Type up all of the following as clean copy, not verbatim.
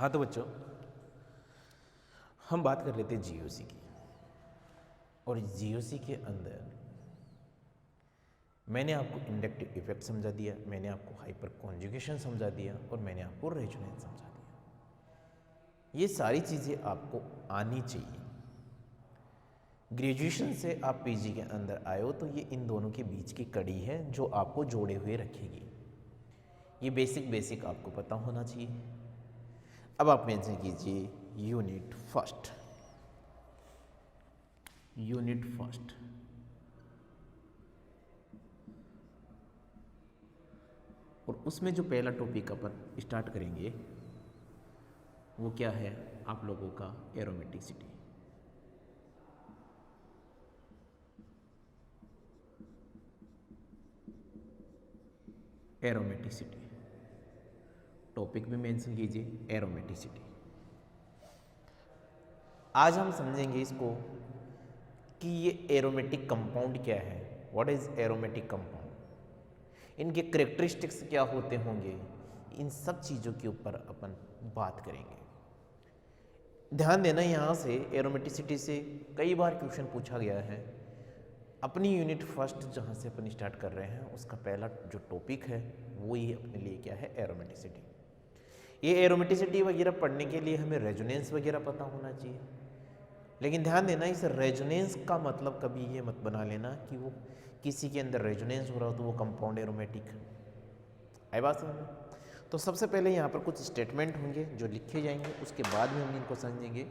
हाँ तो बच्चों, हम बात कर रहे थे जीओसी की। और जीओसी के अंदर मैंने आपको इंडक्टिव इफेक्ट समझा दिया, मैंने आपको हाइपर कॉन्जुगेशन समझा दिया और मैंने आपको रेजोनेंस समझा दिया। ये सारी चीज़ें आपको आनी चाहिए। ग्रेजुएशन से आप पीजी के अंदर आए हो तो ये इन दोनों के बीच की कड़ी है जो आपको जोड़े हुए रखेगी। ये बेसिक आपको पता होना चाहिए। अब आप मेंशन कीजिए यूनिट फर्स्ट। यूनिट फर्स्ट और उसमें जो पहला टॉपिक अपन स्टार्ट करेंगे वो क्या है आप लोगों का एरोमेटिसिटी। एरोमेटिसिटी टॉपिक में मेंशन कीजिए एरोमेटिसिटी। आज हम समझेंगे इसको कि ये एरोमेटिक कंपाउंड क्या है। व्हाट इज एरोमेटिक कंपाउंड, इनके करेक्टरिस्टिक्स क्या होते होंगे, इन सब चीज़ों के ऊपर अपन बात करेंगे। ध्यान देना, यहाँ से एरोमेटिसिटी से कई बार क्वेश्चन पूछा गया है। अपनी यूनिट फर्स्ट जहाँ से अपन स्टार्ट कर रहे हैं उसका पहला जो टॉपिक है वो ही अपने लिए क्या है, एरोमेटिसिटी। ये एरोमेटिसिटी वगैरह पढ़ने के लिए हमें रेजोनेंस वगैरह पता होना चाहिए। लेकिन ध्यान देना, इस रेजोनेंस का मतलब कभी ये मत बना लेना कि वो किसी के अंदर रेजोनेंस हो रहा हो तो वो कंपाउंड एरोमेटिक है। आई बात समझ में? तो सबसे पहले यहाँ पर कुछ स्टेटमेंट होंगे जो लिखे जाएंगे, उसके बाद में हम इनको समझेंगे।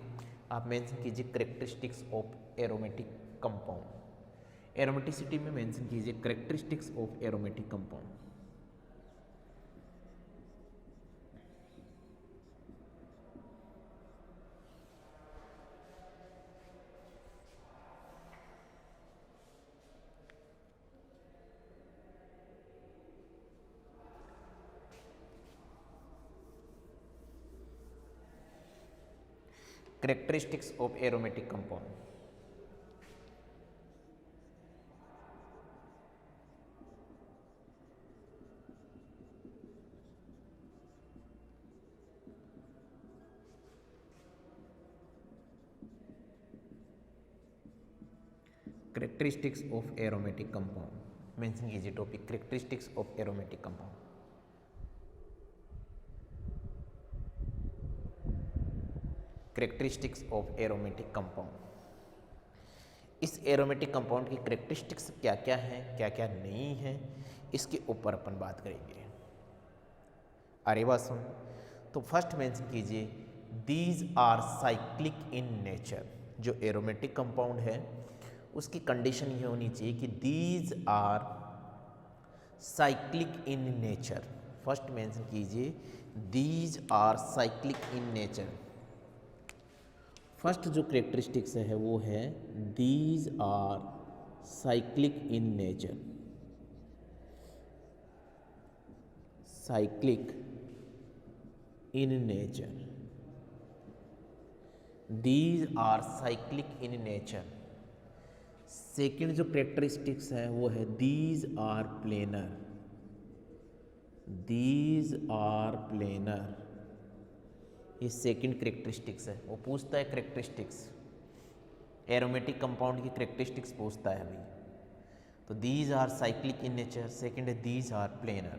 आप मेंशन कीजिए characteristics of aromatic compound. Aromaticity में मेंशन कीजिए characteristics of aromatic compound. Characteristics of aromatic compound. Characteristics of aromatic compound. Mention कीजिए topic characteristics of aromatic compound. Characteristics of aromatic compound. इस एरोमेटिक कंपाउंड की characteristics क्या क्या हैं, क्या क्या नहीं है, इसके ऊपर अपन बात करेंगे। अरे बात सुन, तो फर्स्ट मेंशन कीजिए these are cyclic in nature. जो एरोमेटिक कंपाउंड है उसकी कंडीशन ये होनी चाहिए कि these are cyclic in nature. First mention कीजिए these are cyclic in nature. First जो करेक्टरिस्टिक्स है वो है these are cyclic in nature. Cyclic in nature, these are cyclic in nature. Second जो करेक्टरिस्टिक्स है वो है these are planar. These are planar, ये सेकंड करेक्टरिस्टिक्स है। वो पूछता है करेक्टरिस्टिक्स, एरोमेटिक कंपाउंड की करेक्टरिस्टिक्स पूछता है अभी। तो these are cyclic in nature, second है these are planar.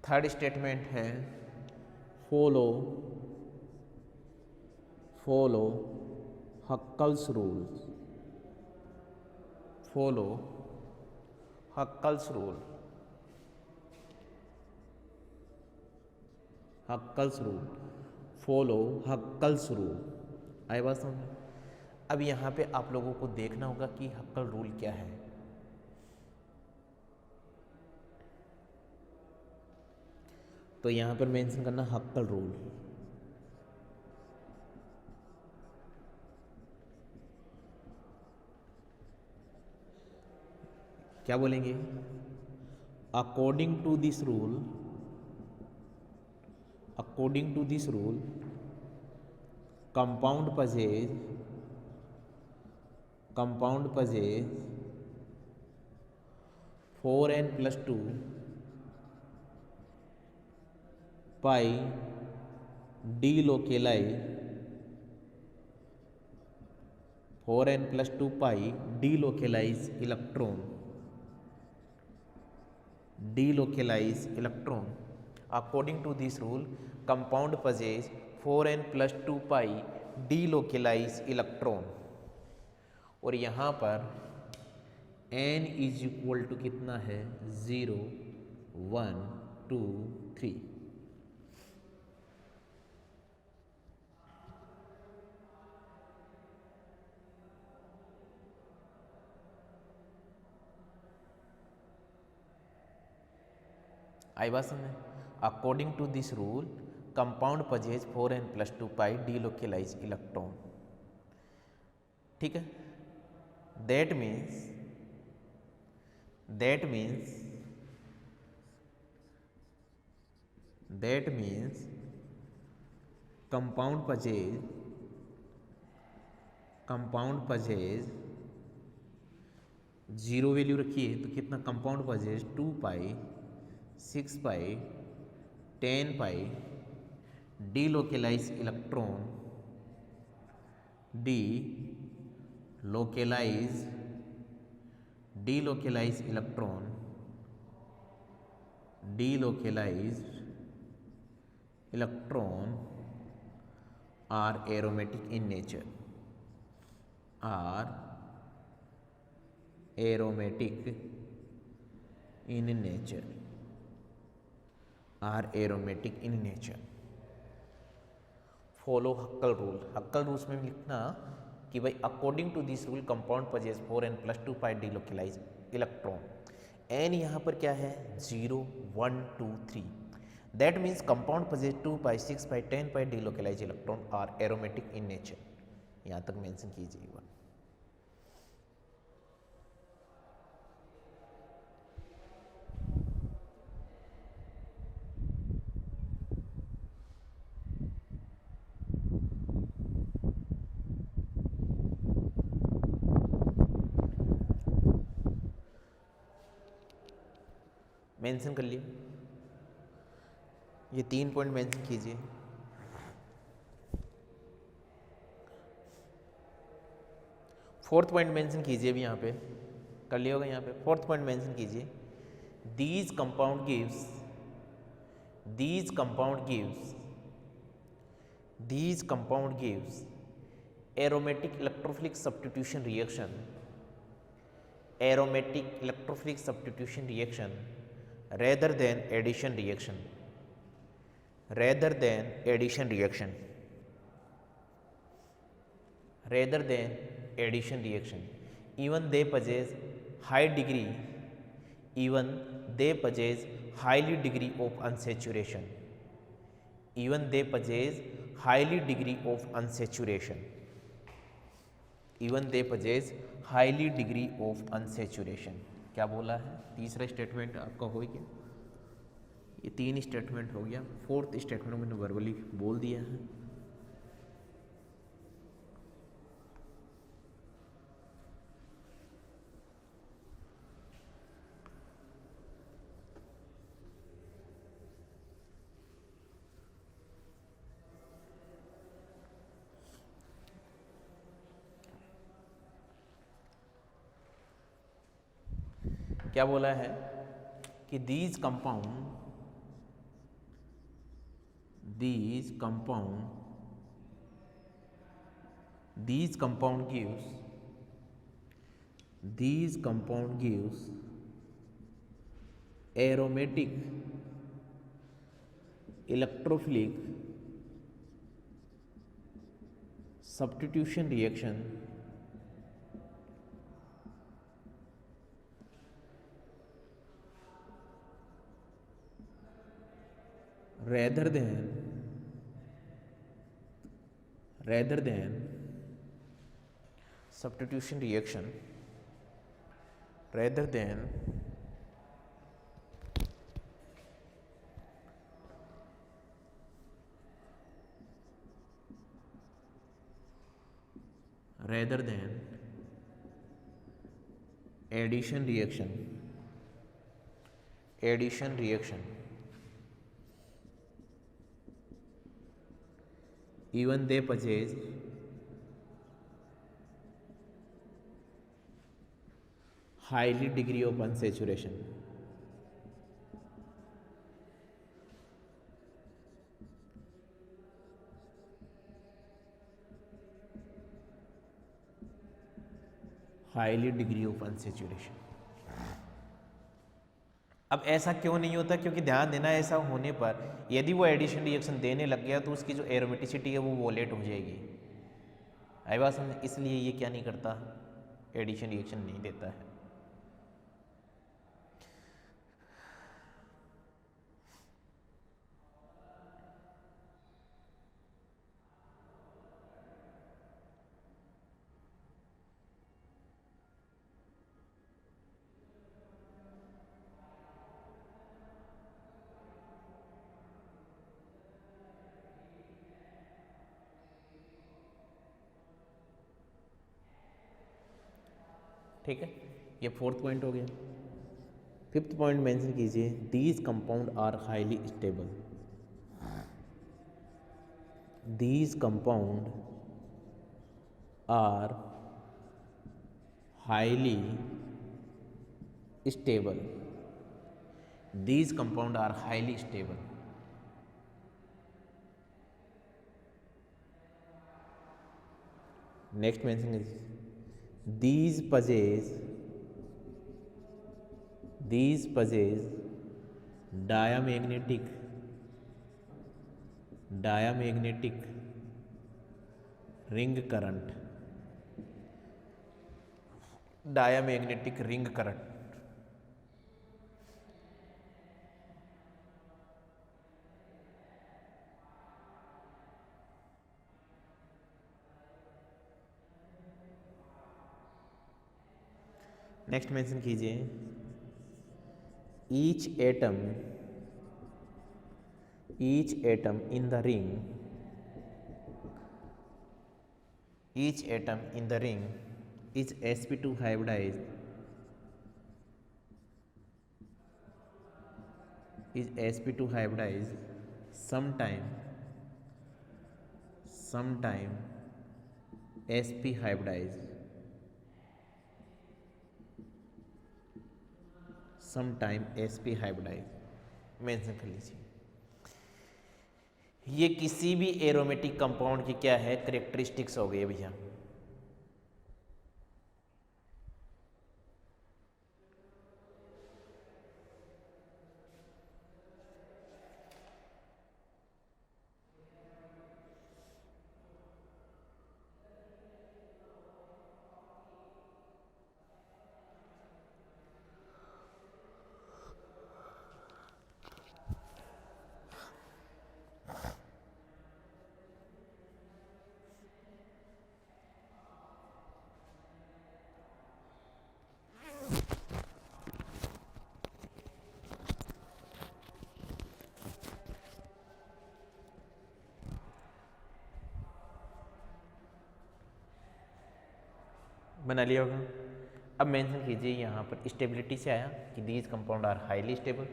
Third statement है follow Huckel's rules. Follow Huckel's rule. Huckel's rule, follow Huckel's rule. आई बात समझ में? अब यहाँ पे आप लोगों को देखना होगा कि हक्कल रूल क्या है। तो यहाँ पर मेंशन करना हक्कल रूल। क्या बोलेंगे? According to this rule, according to this rule compound possess 4n+2 pi delocalize 4n+2 pi delocalize electron. According to this rule, compound possess 4n+2 pi delocalize electron. और यहाँ पर n इज इक्वल टू कितना है 0 1 2 3. आई बात समझ. According to this rule compound possesses 4n+2 pi delocalize electron. ठीक है. That means compound possesses 0 value रखिए तो कितना compound पजेज 2 pi 6 pi 10 pi delocalize electron delocalize electron are aromatic in nature. Follow Huckel rule. Huckel rules में लिखना कि भाई according to this rule compound possesses 4n+2 pi delocalize electron. n यहाँ पर क्या है 0 1 2 3. That means compound possesses 2 pi 6 pi 10 pi delocalize electron are aromatic in nature. यहाँ तक मेंशन कीजिएगा. मेंशन कर लिए. ये 3 पॉइंट मेंशन कीजिए. फोर्थ पॉइंट मेंशन कीजिए भी यहाँ पे कर लिया होगा. यहाँ पे फोर्थ पॉइंट मेंशन कीजिए. these compound gives aromatic electrophilic substitution reaction rather than addition reaction. Even they possess highly degree of unsaturation. क्या बोला है. तीसरा स्टेटमेंट आपका हो गया. ये 3 स्टेटमेंट हो गया. फोर्थ स्टेटमेंट मैंने वर्बली बोल दिया है. क्या बोला है कि these compound gives aromatic electrophilic substitution reaction rather than substitution reaction addition reaction. Addition reaction even they possess highly degree of unsaturation. Highly degree of unsaturation. अब ऐसा क्यों नहीं होता? क्योंकि ध्यान देना, ऐसा होने पर यदि वो एडिशन रिएक्शन देने लग गया तो उसकी जो एरोमेटिसिटी है वो वोलेट हो जाएगी। आई बात समझ? इसलिए ये क्या नहीं करता, एडिशन रिएक्शन नहीं देता है। ठीक है, ये फोर्थ पॉइंट हो गया। फिफ्थ पॉइंट मेंशन कीजिए, these compound are highly stable. These compound are highly stable. These compound are highly stable. Next mention कीजिए, these possess diamagnetic ring current। diamagnetic ring current। Next mention कीजिए, each atom in the ring is sp2 hybridized sometime sp hybridized sometime sp hybridize mention कर लीजिए। ये किसी भी aromatic compound की क्या है, करेक्टरिस्टिक्स हो गई भैया। बना लिया होगा। अब मेंशन कीजिए, यहाँ पर स्टेबिलिटी से आया कि these compound are highly stable,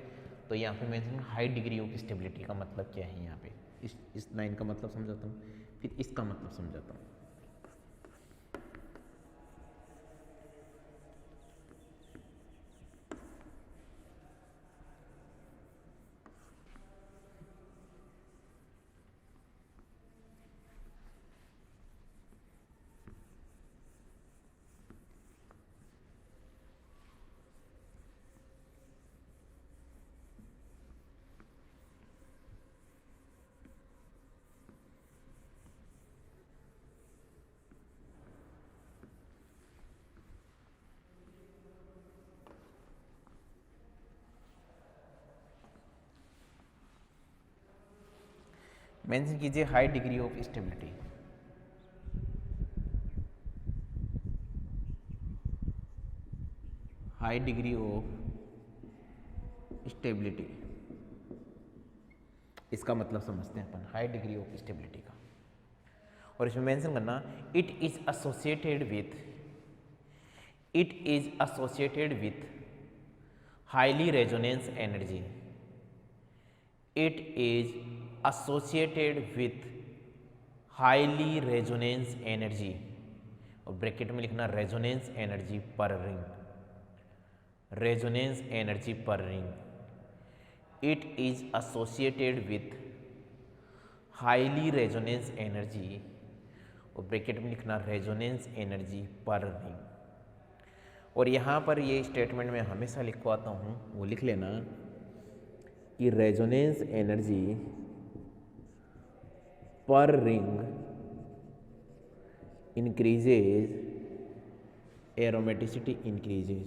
तो यहाँ पे mention high degree of stability का मतलब क्या है। यहाँ पे इस लाइन का मतलब समझाता हूँ, फिर इसका मतलब समझाता हूँ। मेंशन कीजिए high degree of stability. High degree of stability, इसका मतलब समझते हैं अपन, हाई डिग्री ऑफ स्टेबिलिटी का। और इसमें मेंशन करना, it is associated with highly resonance energy. It is associated with highly resonance energy, और ब्रैकेट में लिखना रेजोनेंस एनर्जी पर रिंग, रेजोनेंस एनर्जी पर ring. It is associated with highly resonance energy, और ब्रैकेट में लिखना रेजोनेंस एनर्जी पर ring. और यहाँ पर ये स्टेटमेंट मैं हमेशा लिखवाता हूँ, वो लिख लेना कि रेजोनेंस एनर्जी पर ring increases, aromaticity increases,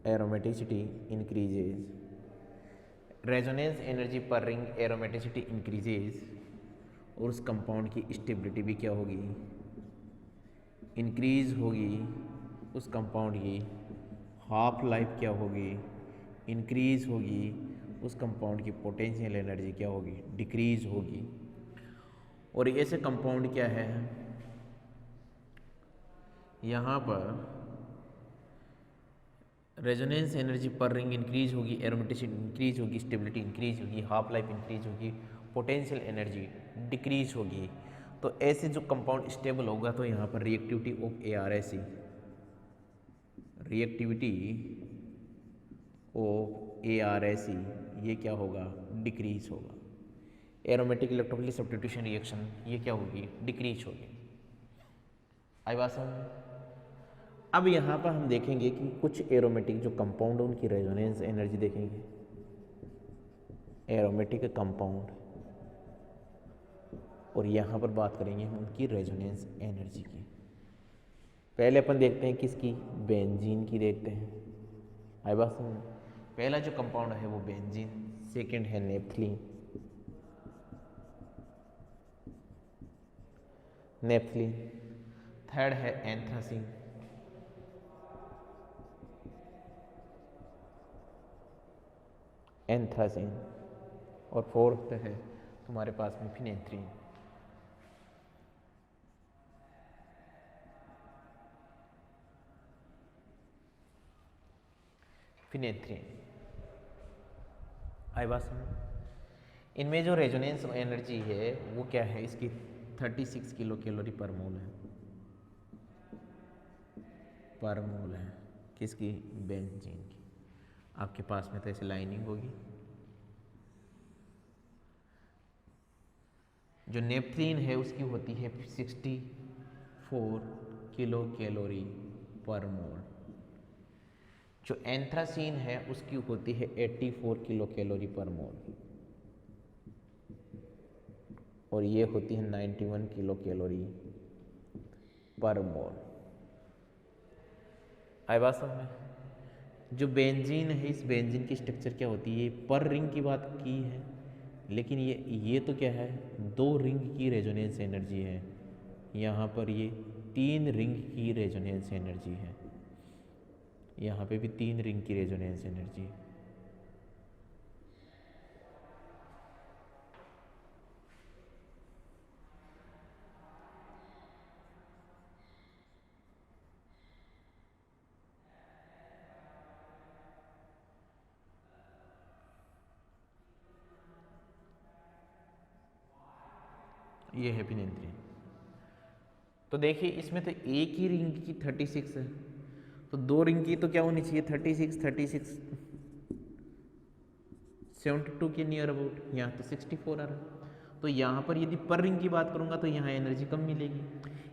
aromaticity increases, resonance energy per ring aromaticity increases, और उस कंपाउंड की स्टेबिलिटी भी क्या होगी, इंक्रीज होगी. उस कंपाउंड की हाफ लाइफ क्या होगी, इंक्रीज होगी. उस कंपाउंड की पोटेंशियल एनर्जी क्या होगी, डिक्रीज होगी. और ऐसे कंपाउंड क्या है, यहाँ पर रेजोनेंस एनर्जी पर रिंग इंक्रीज होगी, एरोमेटिसिटी इंक्रीज होगी, स्टेबिलिटी इंक्रीज होगी, हाफ लाइफ इंक्रीज होगी, पोटेंशियल एनर्जी डिक्रीज होगी. तो ऐसे जो कंपाउंड स्टेबल होगा तो यहाँ पर reactivity of ARSE, reactivity of ARSE ये क्या होगा, डिक्रीज होगा. एरोमेटिक इलेक्ट्रोफिलिक सब्स्टिट्यूशन रिएक्शन ये क्या होगी, डिक्रीज होगी. आई बात समझ. अब यहाँ पर हम देखेंगे कि कुछ एरोमेटिक जो कंपाउंड उनकी रेजोनेंस एनर्जी देखेंगे. एरोमेटिक कंपाउंड, और यहाँ पर बात करेंगे हम उनकी रेजोनेंस एनर्जी की. पहले अपन देखते हैं किसकी, बेंजीन की देखते हैं. आई बात समझ. पहला जो कंपाउंड है वो बेंजीन, सेकेंड है नेप्थलीन, नेप्थलीन, थर्ड है एंथ्रासीन, एंथ्रासीन, और फोर्थ है तुम्हारे पास में फिनेंथ्रीन. फिनेंथ्रीन. आई बात समझ. इनमें जो रेजोनेंस एनर्जी है वो क्या है, इसकी 36 किलो कैलोरी पर मोल है, पर मोल है. किसकी, बेंजीन की. आपके पास में तो ऐसे लाइनिंग होगी. जो नेप्थलीन है उसकी होती है 64 किलो कैलोरी पर मोल. जो एंथ्रासीन है उसकी होती है 84 किलो कैलोरी पर मोल, और ये होती है 91 किलो कैलोरी पर मोल. आई बात समझ में. जो बेंजीन है, इस बेंजीन की स्ट्रक्चर क्या होती है, ये पर रिंग की बात की है, लेकिन ये तो क्या है, 2 रिंग की रेजोनेंस एनर्जी है. यहाँ पर ये 3 रिंग की रेजोनेंस एनर्जी है. यहाँ पे भी 3 रिंग की रेजोनेंस एनर्जी है. ये है फिनेंथ्रीन. तो देखिए इसमें तो एक ही रिंग की 36 है, तो 2 रिंग की तो क्या होनी चाहिए, 36 36 72 के नियर अबाउट. यहाँ तो 64 आ रहा है. तो यहाँ पर यदि पर रिंग की बात करूँगा तो यहाँ एनर्जी कम मिलेगी.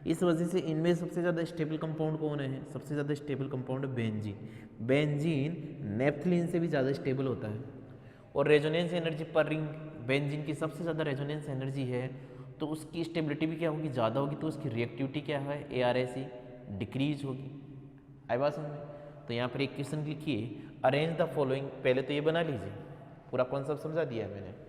इस वजह से इनमें सबसे ज़्यादा स्टेबल कंपाउंड कौन है, सबसे ज़्यादा स्टेबल कंपाउंड है बेंजीन. बेंजीन नेप्थलीन से भी ज़्यादा स्टेबल होता है. और रेजोनेंस एनर्जी पर रिंग बेंजीन की सबसे ज़्यादा रेजोनेंस एनर्जी है, तो उसकी स्टेबिलिटी भी क्या होगी, ज़्यादा होगी. तो उसकी रिएक्टिविटी क्या है, ARSE डिक्रीज होगी. आई बात समझ में. तो यहाँ पर एक क्वेश्चन लिखिए, अरेंज द फॉलोइंग. पहले तो ये बना लीजिए, पूरा कॉन्सेप्ट समझा दिया है मैंने.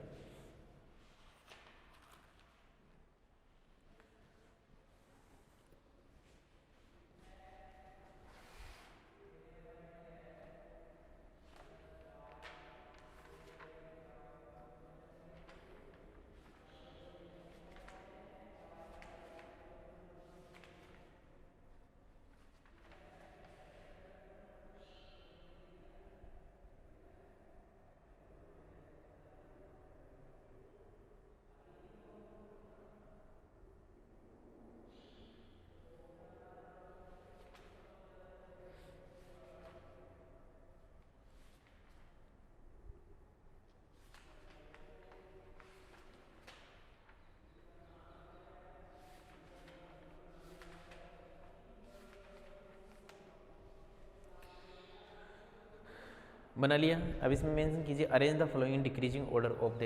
बना लिया। अब इसमें मेंशन कीजिए arrange the following decreasing order of the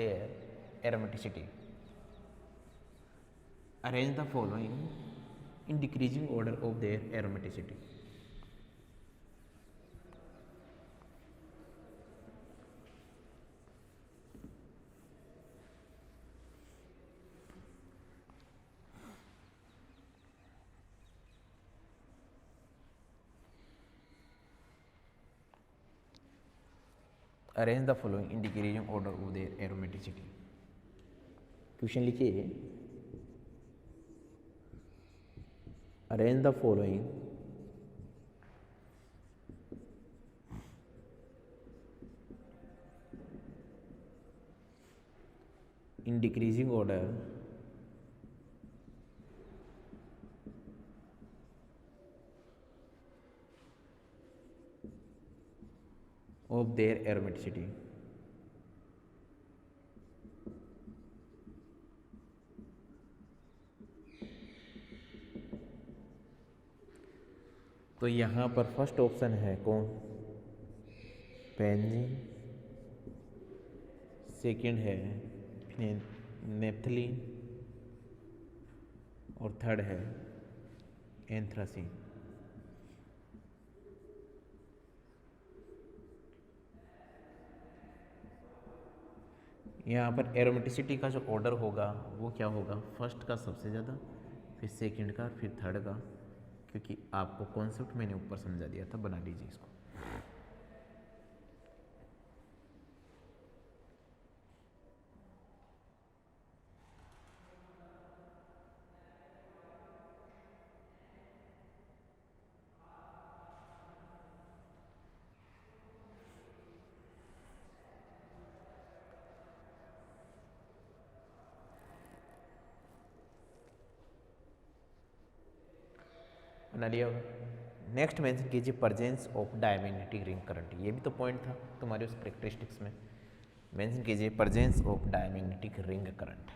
aromaticity. Arrange the following in decreasing order of their aromaticity. Arrange the following in decreasing order of their aromaticity. Question लिखिए arrange the following in decreasing order of their aromaticity। तो यहाँ पर first option है कौन, benzene, second है naphthalene और third है anthracene. यहाँ पर एरोमेटिसिटी का जो ऑर्डर होगा वो क्या होगा, फर्स्ट का सबसे ज़्यादा, फिर सेकंड का, फिर थर्ड का, क्योंकि आपको कॉन्सेप्ट मैंने ऊपर समझा दिया था, बना लीजिए इसको। बना लिया होगा। नेक्स्ट मेंशन कीजिए presence of diamagnetic ring current. ये भी तो पॉइंट था तुम्हारे उस कैरेक्टरिस्टिक्स में। मेंशन कीजिए presence of diamagnetic ring current.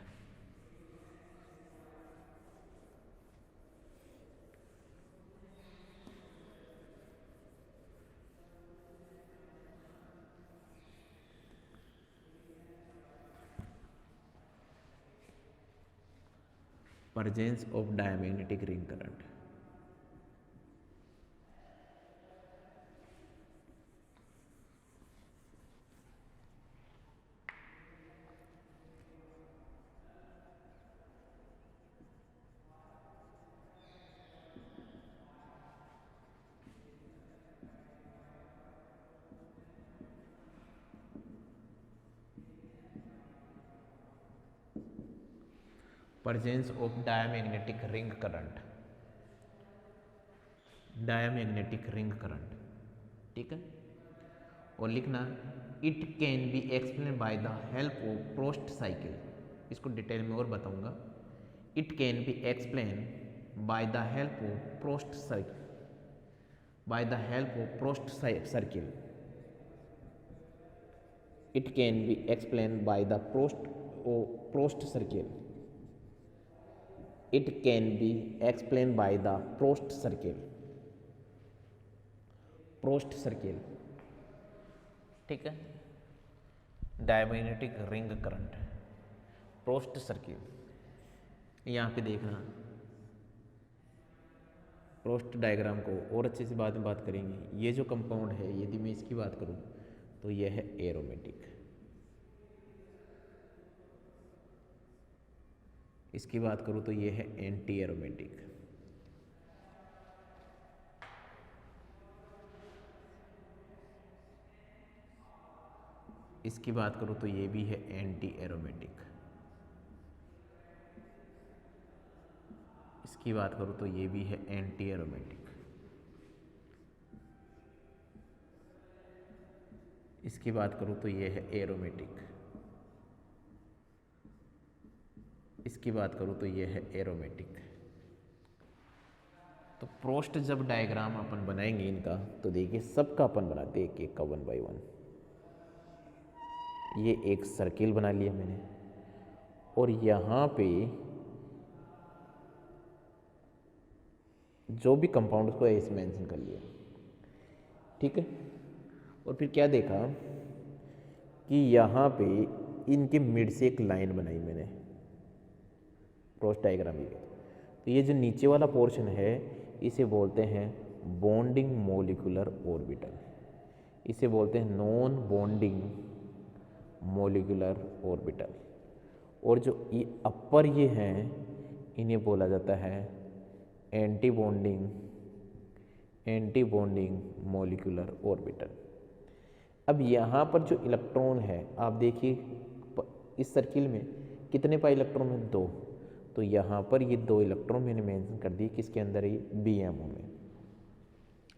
Presence of diamagnetic ring current. Presence of diamagnetic ring current, diamagnetic ring current, ठीक है। और लिखना it can be explain by the help of Prost cycle. इसको डिटेल में और बताऊंगा। It can be explain by the help of Prost cycle, by the help of Prost circle. It can be explain by the Prost circle. It can be explained by the Prost circle। Prost circle, ठीक है। Diamagnetic ring current, Prost circle. यहाँ पे देखना प्रोस्ट diagram को और अच्छे से बाद में बात करेंगे। ये जो कंपाउंड है, यदि मैं इसकी बात करूँ तो यह है एरोमेटिक, इसकी बात करूँ तो ये है एंटी एरोमेटिक, इसकी बात करूँ तो ये भी है एंटी एरोमेटिक, इसकी बात करूँ तो ये भी है एंटी एरोमेटिक, इसकी बात करूँ तो ये है एरोमेटिक, इसकी बात करूँ तो ये है एरोमेटिक। तो प्रोस्ट जब डायग्राम अपन बनाएंगे इनका, तो देखिए सबका अपन बनाते हैं एक एक का 1 बाय 1। ये एक सर्किल बना लिया मैंने और यहाँ पे जो भी कंपाउंड को ऐसे मेंशन कर लिया, ठीक है। और फिर क्या देखा कि यहाँ पे इनके मिड से एक लाइन बनाई मैंने क्रॉस डायग्राम की। तो ये जो नीचे वाला पोर्शन है इसे बोलते हैं बॉन्डिंग मोलिकुलर ऑर्बिटल, इसे बोलते हैं नॉन बॉन्डिंग मोलिकुलर ऑर्बिटल। और जो ये अपर ये हैं इन्हें बोला जाता है एंटी बॉन्डिंग मोलिकुलर ऑर्बिटल। अब यहाँ पर जो इलेक्ट्रॉन है आप देखिए इस सर्किल में कितने पाई इलेक्ट्रॉन है, 2। तो यहाँ पर ये 2 इलेक्ट्रॉन मैंने मेंशन कर दिए किसके अंदर, ये BMO में।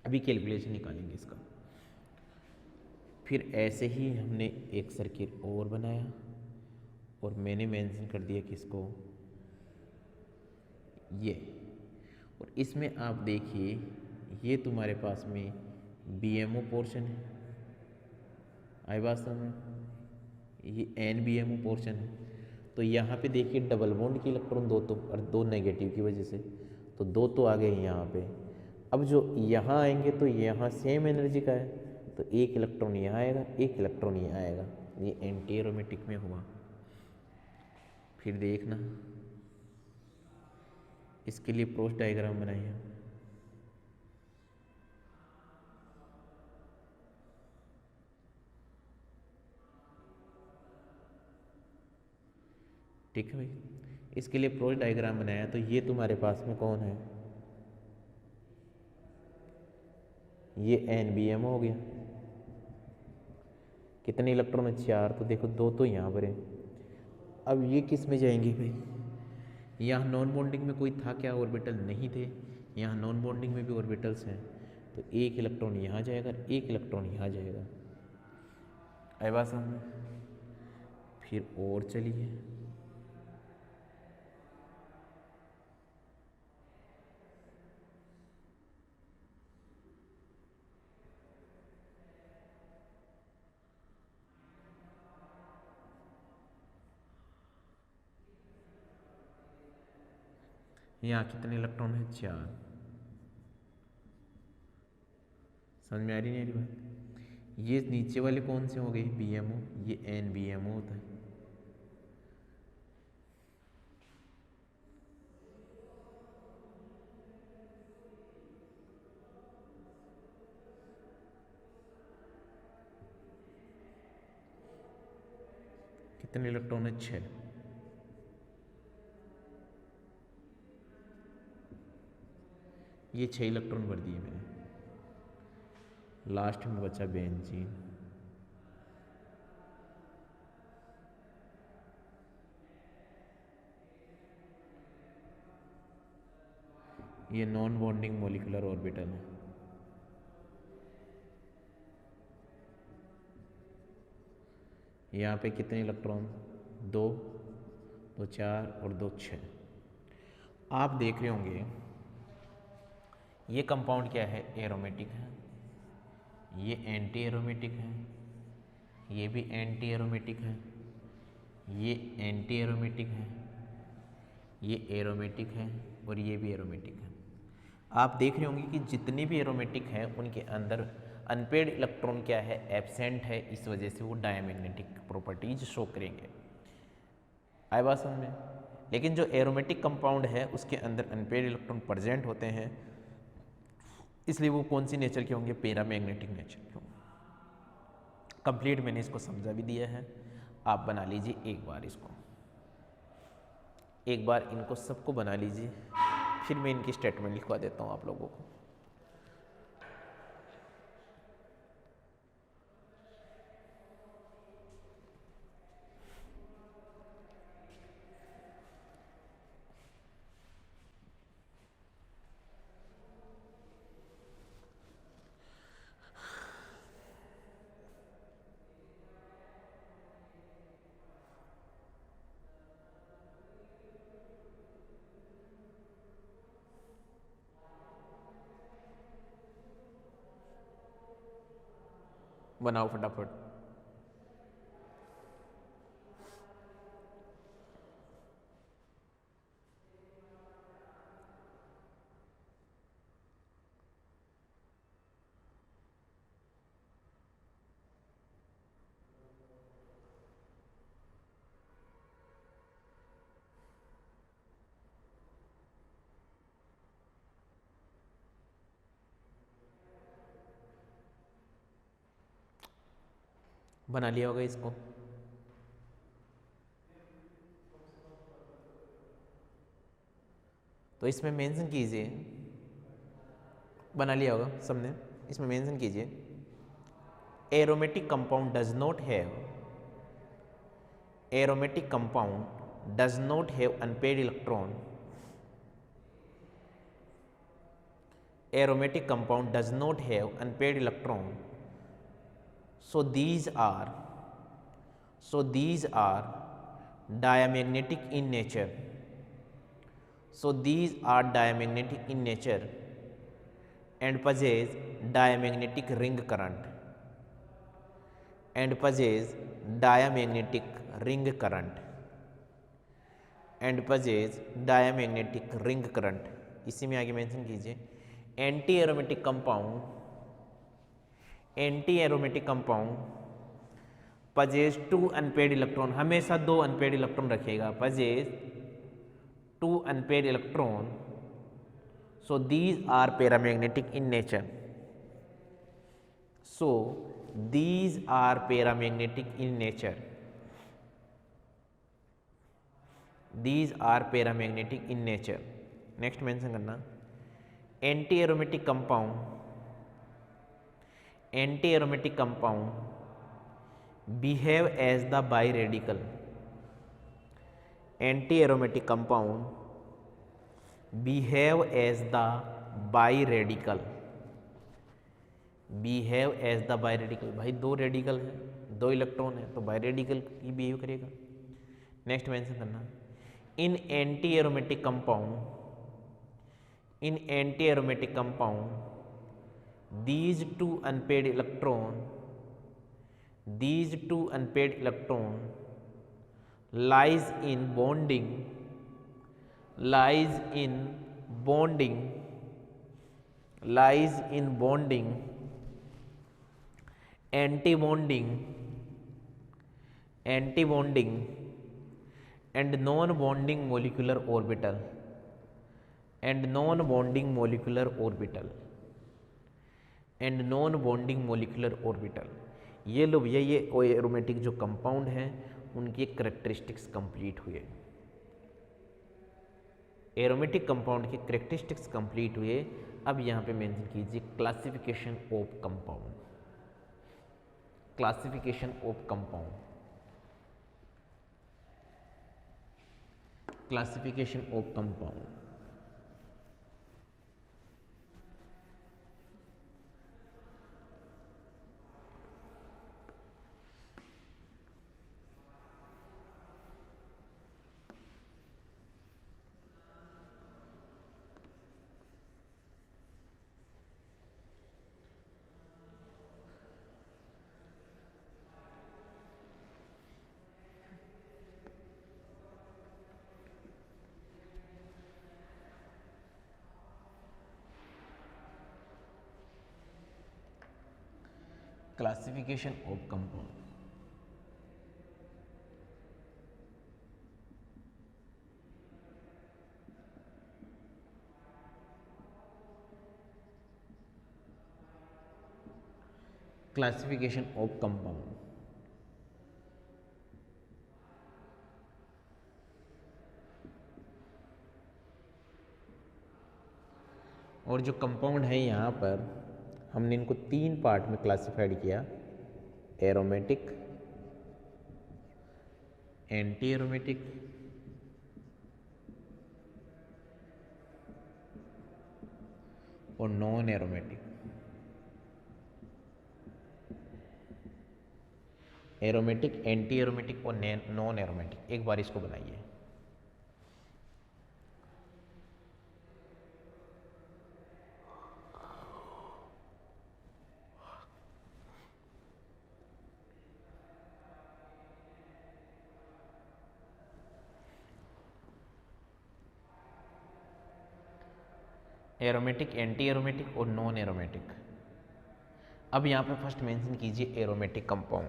अभी कैलकुलेशन निकालेंगे इसका। फिर ऐसे ही हमने एक सर्किल और बनाया और मैंने मेंशन कर दिया किसको, ये। और इसमें आप देखिए ये तुम्हारे पास में BMO पोर्शन है, आई बात समझ, ये NBMO पोर्शन है। तो यहाँ पे देखिए डबल बॉन्ड की इलेक्ट्रॉन 2 तो, और 2 नेगेटिव की वजह से तो 2 तो आ गए यहाँ पे। अब जो यहाँ आएंगे तो यहाँ सेम एनर्जी का है, तो एक इलेक्ट्रॉन यहाँ आएगा, एक इलेक्ट्रॉन यहाँ आएगा, ये एंटी एरोमेटिक में हुआ। फिर देखना इसके लिए क्रॉस डायग्राम बनाइए। ठीक है भाई, इसके लिए क्रॉस डायग्राम बनाया। तो ये तुम्हारे पास में कौन है, ये NBMO हो गया। कितने इलेक्ट्रॉन है, 4। तो देखो 2 तो यहाँ पर है। अब ये किस में जाएंगे भाई, यहाँ नॉन बॉन्डिंग में कोई था क्या, ऑर्बिटल नहीं थे। यहाँ नॉन बॉन्डिंग में भी ऑर्बिटल्स हैं, तो एक इलेक्ट्रॉन यहाँ जाएगा, एक इलेक्ट्रॉन यहाँ जाएगा। आई बात समझ। फिर और चलिए, यहाँ कितने इलेक्ट्रॉन है, 4। समझ में आ रही नहीं आ रही बात। ये नीचे वाले कौन से हो गए, BMO, ये NBMO होता है। कितने इलेक्ट्रॉन है, 6। ये 6 इलेक्ट्रॉन भर दिए मैंने। लास्ट में बचा बेंजीन। ये नॉन बॉन्डिंग मोलिकुलर ऑर्बिटल है। यहाँ पे कितने इलेक्ट्रॉन, 2, 2 4 और 2 6। आप देख रहे होंगे ये कंपाउंड क्या है, एरोमेटिक है, ये एंटी एरोमेटिक है, ये भी एंटी एरोमेटिक है, ये एंटी एरोमेटिक है, ये एरोमेटिक है और ये भी एरोमेटिक है। आप देख रहे होंगे कि जितने भी एरोमेटिक हैं उनके अंदर अनपेड इलेक्ट्रॉन क्या है, एब्सेंट है। इस वजह से वो डायमैग्नेटिक प्रॉपर्टीज शो करेंगे। आए बात समझ में। लेकिन जो एरोमेटिक कंपाउंड है उसके अंदर अनपेड इलेक्ट्रॉन प्रेजेंट होते हैं, इसलिए वो कौन सी नेचर के होंगे, पैरामैग्नेटिक नेचर के होंगे। कंप्लीट मैंने इसको समझा भी दिया है, आप बना लीजिए एक बार इसको, एक बार इनको सबको बना लीजिए, फिर मैं इनकी स्टेटमेंट लिखवा देता हूँ आप लोगों को। बनाओ फटाफट। बना लिया होगा इसको। तो इसमें मेंशन कीजिए, बना लिया होगा सबने, इसमें मेंशन कीजिए aromatic compound does not have, aromatic compound does not have unpaired electron, aromatic compound does not have unpaired electron, so these are diamagnetic in nature, so these are diamagnetic in nature and possess diamagnetic ring current, and possess diamagnetic ring current, and possess diamagnetic ring current। इसी में आगे mention कीजिए anti aromatic compound, anti aromatic compound पजेज 2 unpaired electron, हमेशा 2 unpaired electron रखेगा, possess 2 unpaired electron, so these are paramagnetic in nature, so these are paramagnetic in nature, these are paramagnetic in nature. Next mention करना anti aromatic compound, anti aromatic compound behave as the bi radical, anti aromatic compound behave as the bi radical, behave as the bi radical, भाई 2 radical है, 2 electron है तो bi radical ही behave करेगा। Next mention करना in anti aromatic compound, in anti-aromatic compound these two unpaired electron lies in bonding anti-bonding and non-bonding molecular orbital, and non-bonding molecular orbital, and non-bonding molecular orbital। ये लो भैया, ये aromatic जो compound हैं उनकी एक characteristics complete हुए, aromatic compound के characteristics complete हुए। अब यहाँ पे मेंशन कीजिए classification of compound, classification of compound, classification of compound. Classification of compound, classification of compound. और जो कंपाउंड है यहाँ पर हमने इनको 3 पार्ट में क्लासिफाइड किया, एरोमेटिक, एंटी एरोमेटिक और non aromatic. Aromatic, anti aromatic और नॉन एरोमेटिक, एक बार इसको बनाइए। एरोमेटिक, एंटी एरोमेटिक और नॉन एरोमेटिक। अब यहाँ पे फर्स्ट मेंशन कीजिए एरोमेटिक कंपाउंड,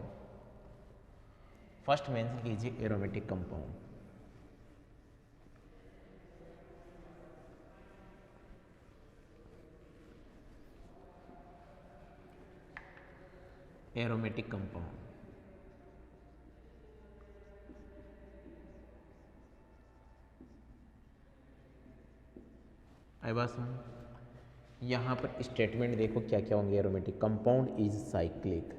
फर्स्ट मेंशन कीजिए एरोमेटिक कंपाउंड। एरोमेटिक कंपाउंड आई बात समझ। यहाँ पर स्टेटमेंट देखो क्या क्या होंगे aromatic. Compound is cyclic,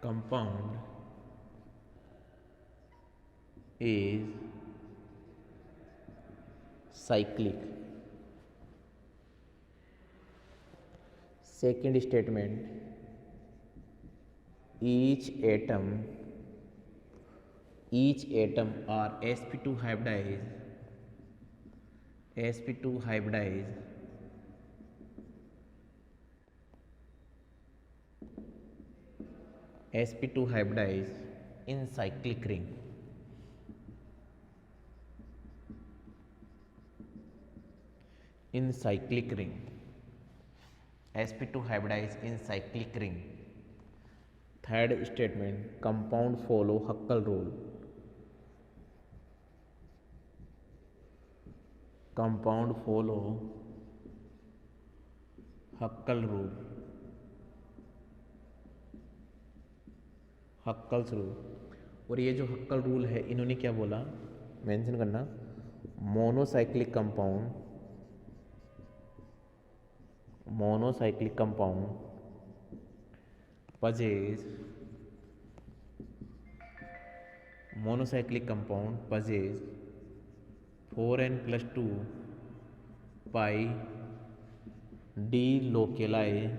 compound is cyclic. Second statement, each atom are sp2 hybridized in cyclic ring, sp2 hybridized in cyclic ring. Third statement, compound follow Huckel rule, compound follow Huckel rule, Huckel's rule. और ये जो हक्कल rule है इन्होंने क्या बोला, mention करना, monocyclic compound possess monocyclic compound possess 4n plus 2 pi delocalized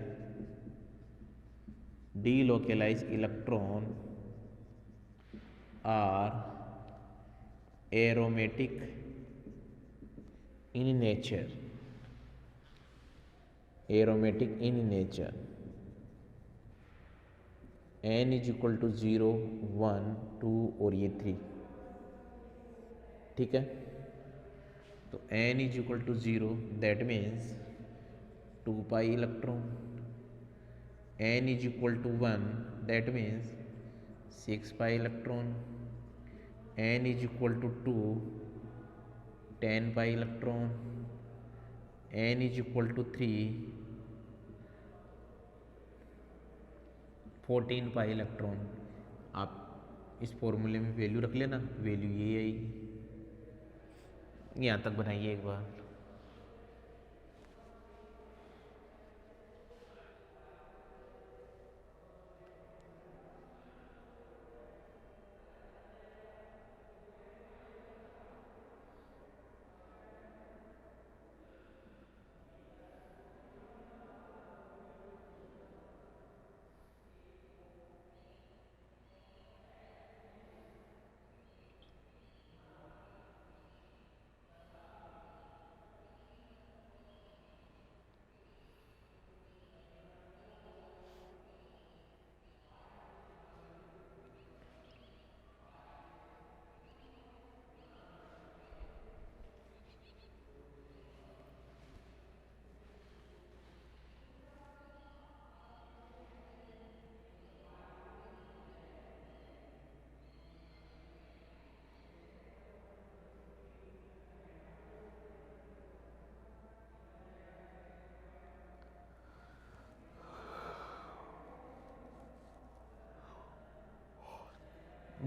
electron are aromatic in nature, n is equal to 0 1 2 और ये 3। ठीक है, तो n is equal to 0 that means 2 pi electron, n is equal to 1 that means 6 pi electron, n is equal to 2 10 pi electron, n is equal to 3 14 pi electron. आप इस फॉर्मूले में value रख लेना, वैल्यू ये आएगी। यहाँ तक बनाइए एक बार।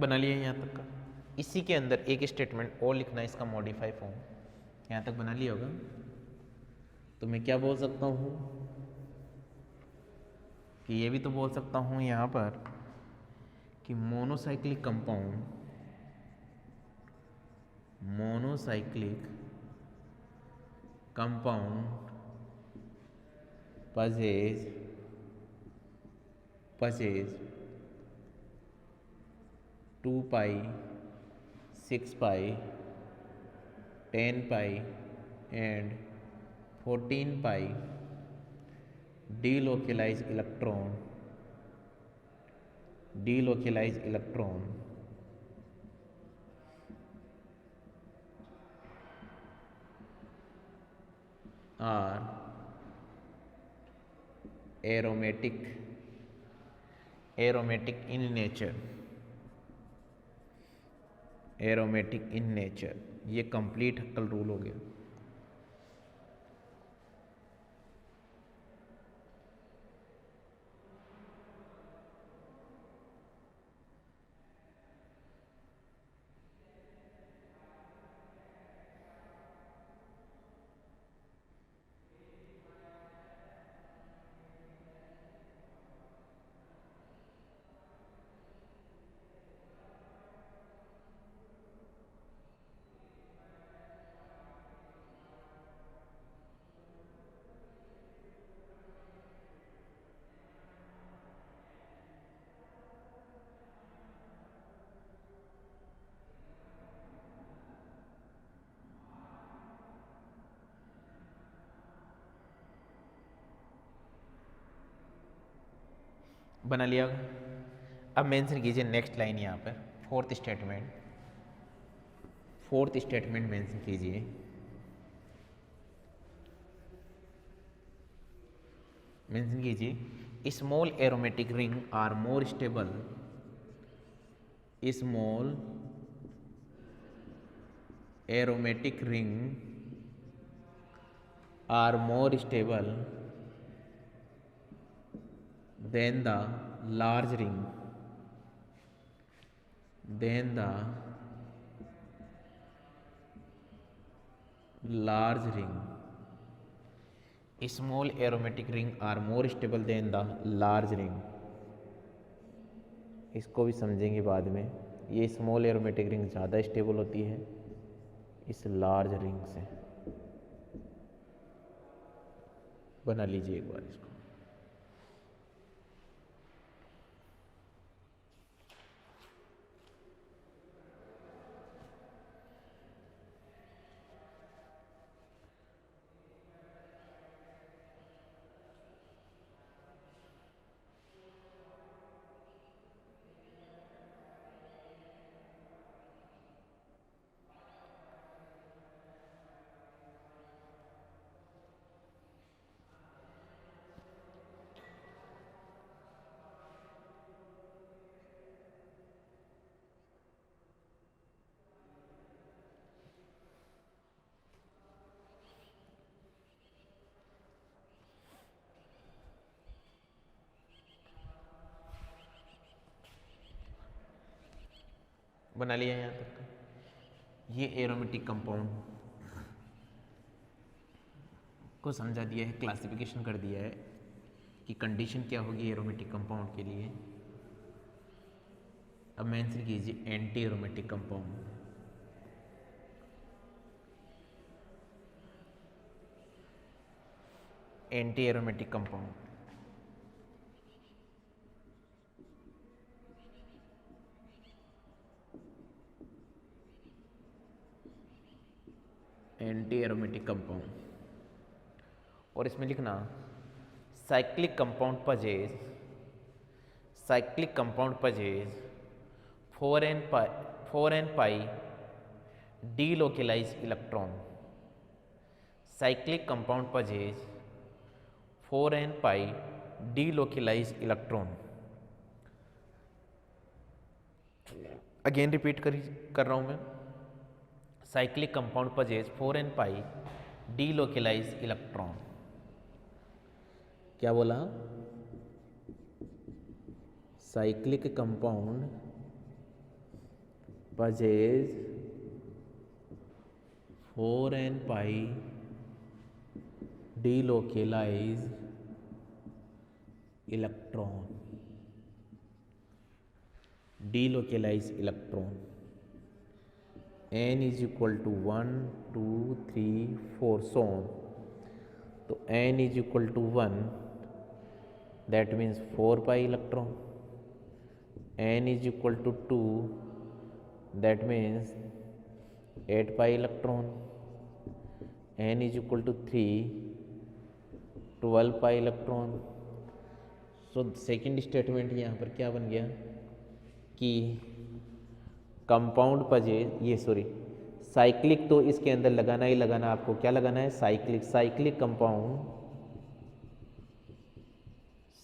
बना लिया यहाँ तक का। इसी के अंदर एक स्टेटमेंट और लिखना है, इसका मॉडिफाई फॉर्म। यहाँ तक बना लिया होगा, तो मैं क्या बोल सकता हूँ कि ये भी तो बोल सकता हूँ यहाँ पर कि monocyclic compound possess 2 pi 6 pi 10 pi and 14 pi delocalized electron are aromatic in nature। ये कंप्लीट हक्कल रूल हो गया। बना लिया। अब मेंशन कीजिए नेक्स्ट लाइन यहाँ पर, फोर्थ स्टेटमेंट मेंशन कीजिए। मेंशन कीजिए small aromatic ring are more stable, small aromatic ring are more stable than the large ring, than the large ring, small aromatic ring are more stable than the large ring। इसको भी समझेंगे बाद में। ये small aromatic ring ज़्यादा stable होती है इस लार्ज रिंग से। बना लीजिए एक बार इसको। बना लिया यहाँ तक। ये एरोमेटिक कंपाउंड को समझा दिया है, क्लासिफिकेशन कर दिया है कि कंडीशन क्या होगी एरोमेटिक कंपाउंड के लिए। अब मेंशन कीजिए anti aromatic compound. Anti aromatic compound anti aromatic compound, और इसमें लिखना cyclic compound पजेज, cyclic compound पजेज 4n pi delocalized electron. Cyclic compound पजेज 4n pi delocalized electron. Again repeat कर रहा हूं मैं। Cyclic compound पजेज 4n pi delocalized electron. क्या बोला? Cyclic compound पजेज 4n pi delocalized electron, delocalized electron. n is equal to 1 2 3 4 so on। तो n is equal to 1, that means 4 pi electron। n is equal to 2, that means 8 pi electron। n is equal to 3, 12 pi electron। So second statement यहाँ पर क्या बन गया कि compound पजेज, ये sorry cyclic तो इसके अंदर लगाना ही लगाना, आपको क्या लगाना है? Cyclic. Cyclic compound,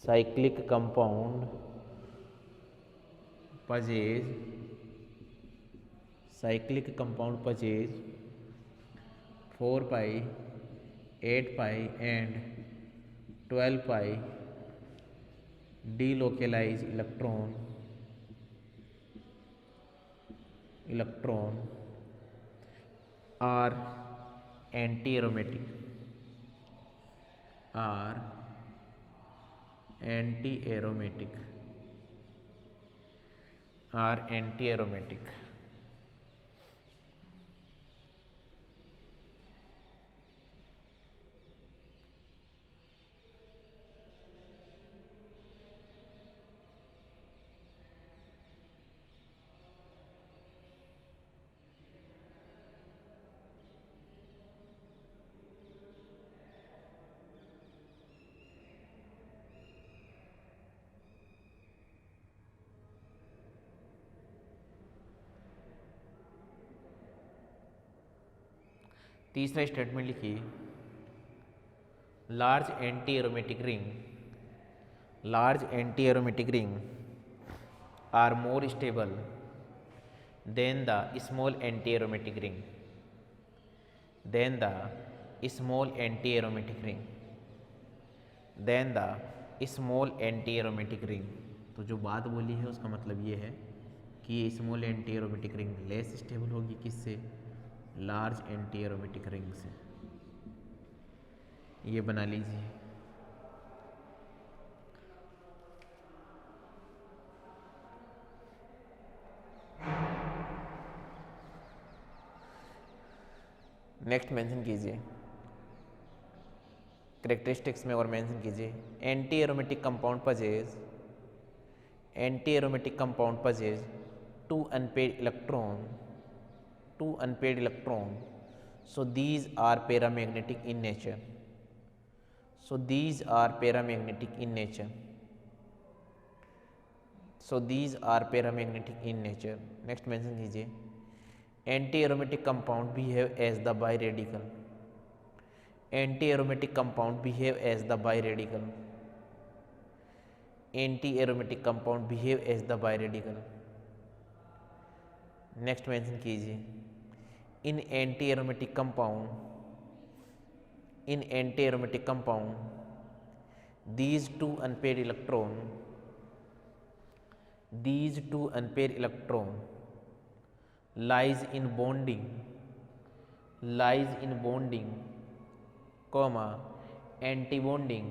cyclic compound पजेज, cyclic compound पजेज 4 pi 8 pi and 12 pi delocalized electron are anti-aromatic, are anti-aromatic, are anti-aromatic। तीसरा स्टेटमेंट लिखिए, large anti aromatic ring are more stable than the small anti aromatic ring तो जो बात बोली है उसका मतलब ये है कि ये small anti aromatic ring less stable होगी किससे, लार्ज एंटी एरोमेटिक रिंग से। ये बना लीजिए। नेक्स्ट मेंशन कीजिए, कैरेक्टरिस्टिक्स में और मेंशन कीजिए, anti aromatic compound possess two unpaired electron, so these are paramagnetic in nature, next mention कीजिए, anti aromatic compound behave as the biradical, next mention कीजिए, in anti aromatic compound these two unpaired electron lies in bonding comma antibonding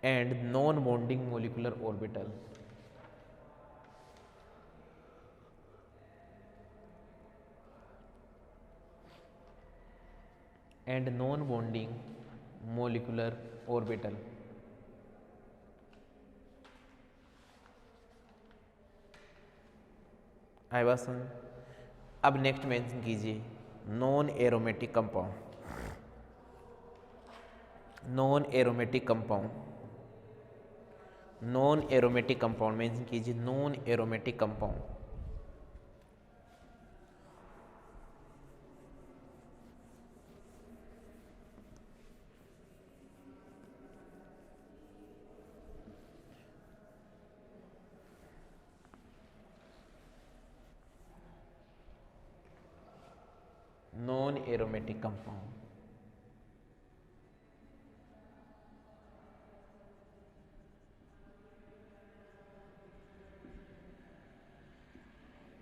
and non-bonding molecular orbital. आई बात समझ। अब next mention कीजिए non aromatic compound mention कीजिए, non aromatic compound. Non aromatic compound,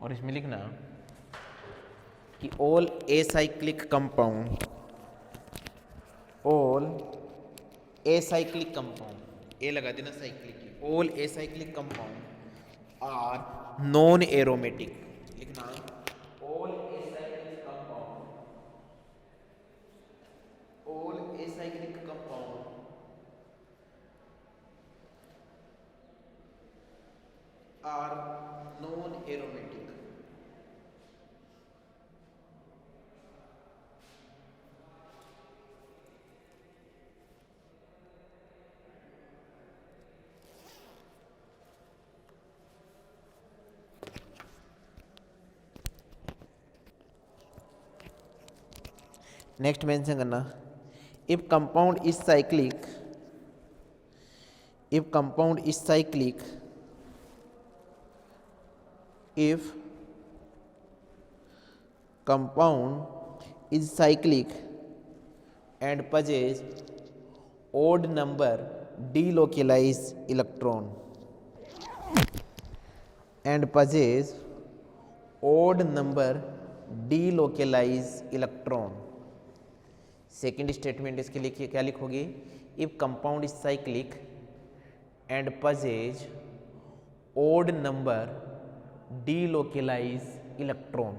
और इसमें लिखना कि ऑल एसाइक्लिक कंपाउंड, ए लगा देना साइक्लिक की, all acyclic compound are non aromatic, लिखना all acyclic compound are non aromatic. Next mention करना, if compound is cyclic, if compound is cyclic and possess odd number delocalized electron second statement इसके लिए क्या लिखोगे, if compound is cyclic and possess odd number delocalized electron।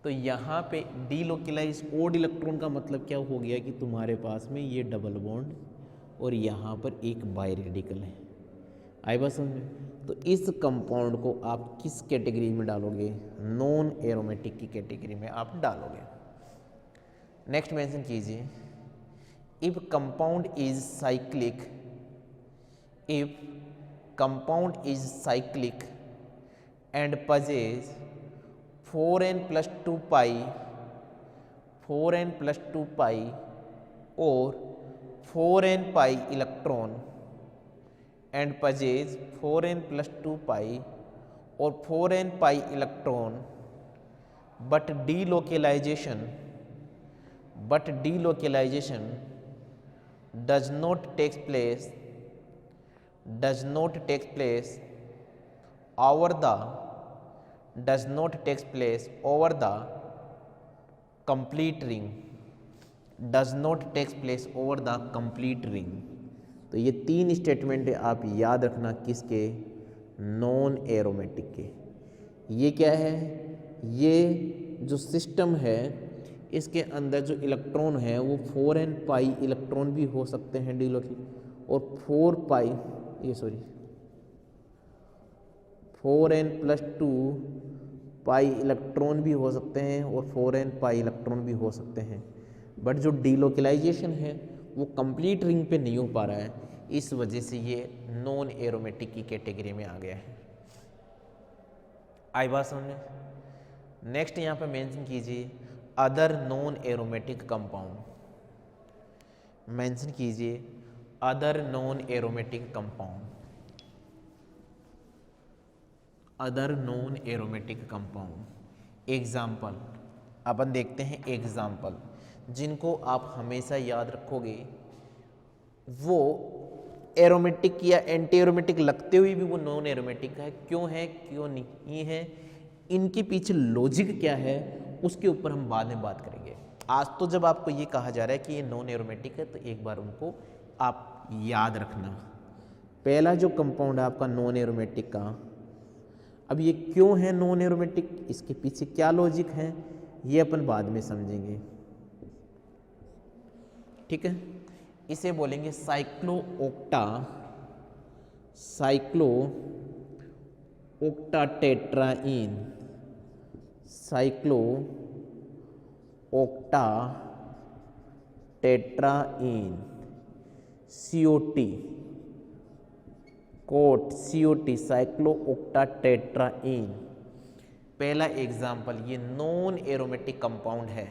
तो यहाँ पे delocalized odd electron का मतलब क्या हो गया कि तुम्हारे पास में ये डबल बॉन्ड और यहाँ पर एक बायरेडिकल है। आई बात समझ में? तो इस कंपाउंड को आप किस कैटेगरी में डालोगे, नॉन एरोमेटिक की कैटेगरी में आप डालोगे। नेक्स्ट मेंशन कीजिए, if compound is cyclic compound is cyclic and possess 4n plus 2 pi 4n plus 2 pi or 4n pi electron and possess 4n plus 2 pi or 4n pi electron but delocalization does not take place over the complete ring तो ये 3 statement आप याद रखना किसके, non aromatic के। ये क्या है, ये जो सिस्टम है इसके अंदर जो इलेक्ट्रॉन है वो 4n पाई इलेक्ट्रॉन भी हो सकते हैं डीलोकी, और 4n प्लस 2 पाई इलेक्ट्रॉन भी हो सकते हैं और 4n पाई इलेक्ट्रॉन भी हो सकते हैं। बट जो डीलोकलाइजेशन है वो कंप्लीट रिंग पे नहीं हो पा रहा है, इस वजह से ये नॉन एरोमेटिक की कैटेगरी में आ गया है। आई बात समझ में। नेक्स्ट यहाँ पे मेंशन कीजिए other non aromatic compound, mention कीजिए other non aromatic compound, other non aromatic compound. Example अपन देखते हैं, एग्जाम्पल जिनको आप हमेशा याद रखोगे, वो एरोमेटिक या एंटी एरोमेटिक लगते हुए भी वो नॉन एरोमेटिक है, क्यों है क्यों नहीं है, इनके पीछे लॉजिक क्या है, उसके ऊपर हम बाद में बात करेंगे। आज तो जब आपको ये कहा जा रहा है कि ये नॉन एरोमेटिक है तो एक बार उनको आप याद रखना। पहला जो कंपाउंड है आपका नॉन एरोमेटिक का, अब ये क्यों है नॉन एरोमेटिक, इसके पीछे क्या लॉजिक है, ये अपन बाद में समझेंगे, ठीक है। इसे बोलेंगे cyclo octa tetraene, cyclo octa tetraene, COT cyclo octa tetraene. पहला एग्जाम्पल ये नॉन एरोमेटिक कंपाउंड है।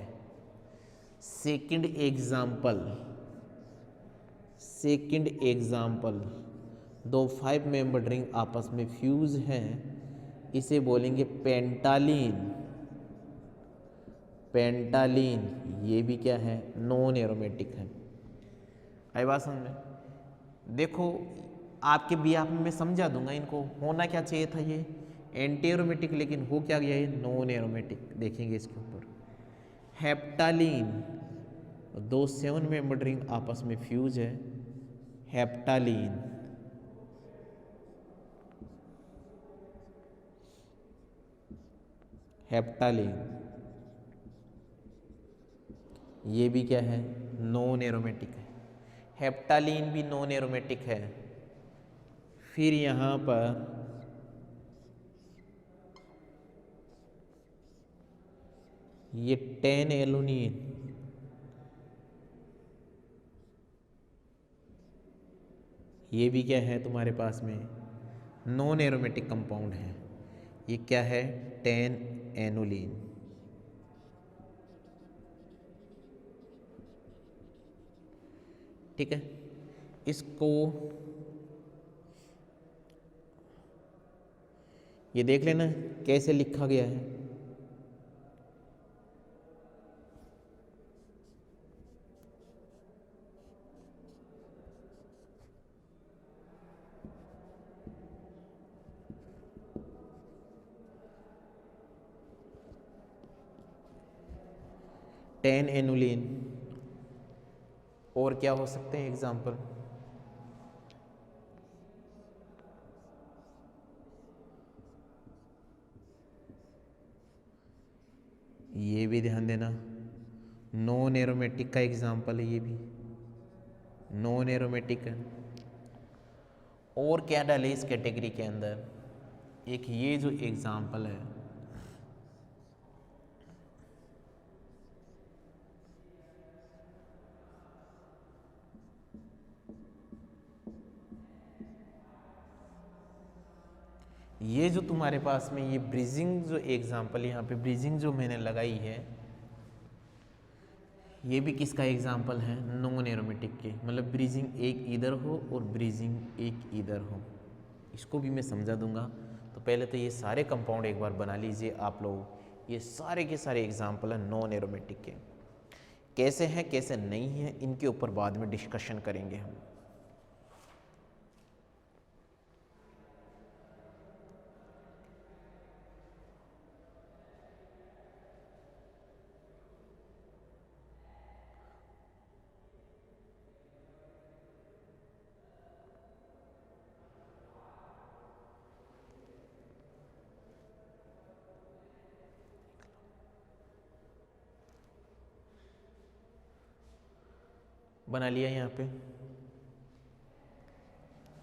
सेकंड एग्जाम्पल दो 5 मेंबर रिंग आपस में फ्यूज हैं, इसे बोलेंगे पेंटालीन, ये भी क्या है, नॉन एरोमेटिक है। आई बात समझ में। देखो आपके बिहाफ में मैं समझा दूंगा, इनको होना क्या चाहिए था ये एंटी एरोमेटिक, लेकिन हो क्या गया ये नॉन एरोमेटिक। देखेंगे इसके ऊपर हेप्टालीन, दो 7 मेंबर रिंग आपस में फ्यूज है, हेप्टालीन। ये भी क्या है, नॉन एरोमेटिक है। हेप्टालीन भी नॉन एरोमेटिक है। फिर यहाँ पर ये 10 एलुनीन, ये भी क्या है तुम्हारे पास में, नॉन एरोमेटिक कंपाउंड है। ये क्या है, 10 एनुलीन। ठीक है, इसको ये देख लेना कैसे लिखा गया है। टेन एनुलिन, और क्या हो सकते हैं एग्जाम्पल, ये भी ध्यान देना, नॉन एरोमेटिक का एग्जाम्पल है, ये भी नॉन एरोमेटिक है। और क्या डाले इस कैटेगरी के अंदर, एक ये जो एग्जाम्पल है, ये जो तुम्हारे पास में ये ब्रीजिंग जो एग्जाम्पल यहाँ पे ब्रीजिंग जो मैंने लगाई है, ये भी किसका एग्जाम्पल है? नॉन एरोमेटिक के, मतलब ब्रीजिंग एक इधर हो और ब्रीजिंग एक इधर हो। इसको भी मैं समझा दूंगा। तो पहले तो ये सारे कंपाउंड एक बार बना लीजिए आप लोग। ये सारे के सारे एग्जाम्पल हैं नॉन एरोमेटिक के। कैसे हैं कैसे नहीं हैं इनके ऊपर बाद में डिस्कशन करेंगे हम। बना लिया यहाँ पे।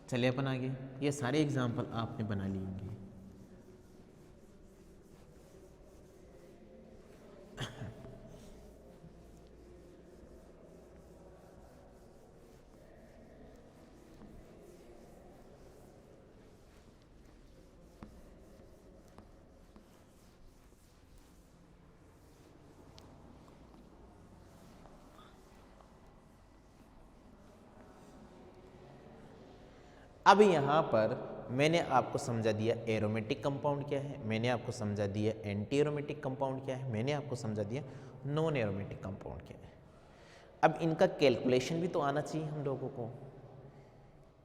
चलिए अपन आगे। ये सारे एग्जाम्पल आपने बना लिए होंगे। अब यहाँ पर मैंने आपको समझा दिया एरोमेटिक कंपाउंड क्या है, मैंने आपको समझा दिया एंटी एरोमेटिक कंपाउंड क्या है, मैंने आपको समझा दिया नॉन एरोमेटिक कंपाउंड क्या है। अब इनका कैलकुलेशन भी तो आना चाहिए हम लोगों को,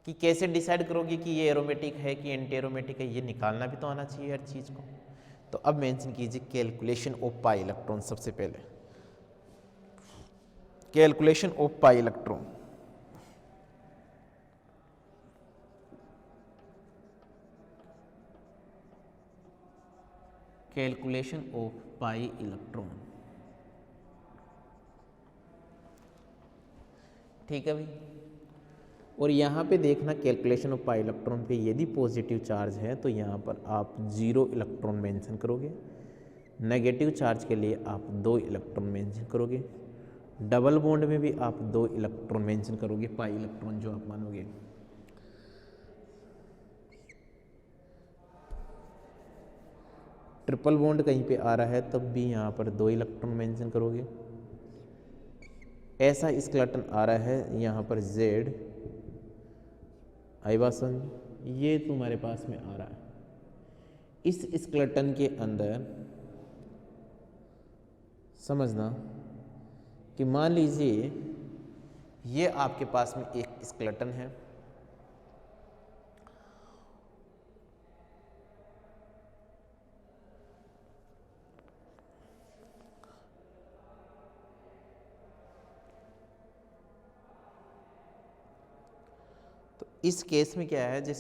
कि कैसे डिसाइड करोगे कि ये एरोमेटिक है कि एंटी एरोमेटिक है, ये निकालना भी तो आना चाहिए हर चीज़ को। तो अब मेंशन कीजिए कैलकुलेशन ऑफ पाई इलेक्ट्रॉन। सबसे पहले calculation of pi electron. Calculation of pi electron, ठीक है भाई। और यहाँ पे देखना कैलकुलेशन ऑफ पाई इलेक्ट्रॉन पे यदि पॉजिटिव चार्ज है तो यहाँ पर आप 0 इलेक्ट्रॉन मेंशन करोगे, नेगेटिव चार्ज के लिए आप 2 इलेक्ट्रॉन मेंशन करोगे, डबल बॉन्ड में भी आप 2 इलेक्ट्रॉन मेंशन करोगे, पाई इलेक्ट्रॉन जो आप मानोगे। ट्रिपल बॉन्ड कहीं पे आ रहा है तब भी यहाँ पर 2 इलेक्ट्रॉन मेंशन करोगे। ऐसा स्केलेटन आ रहा है यहाँ पर Z आइवासन, ये तुम्हारे पास में आ रहा है। इस स्केलेटन के अंदर समझना कि मान लीजिए ये आपके पास में एक स्केलेटन है, तो इस केस में क्या है, जैसे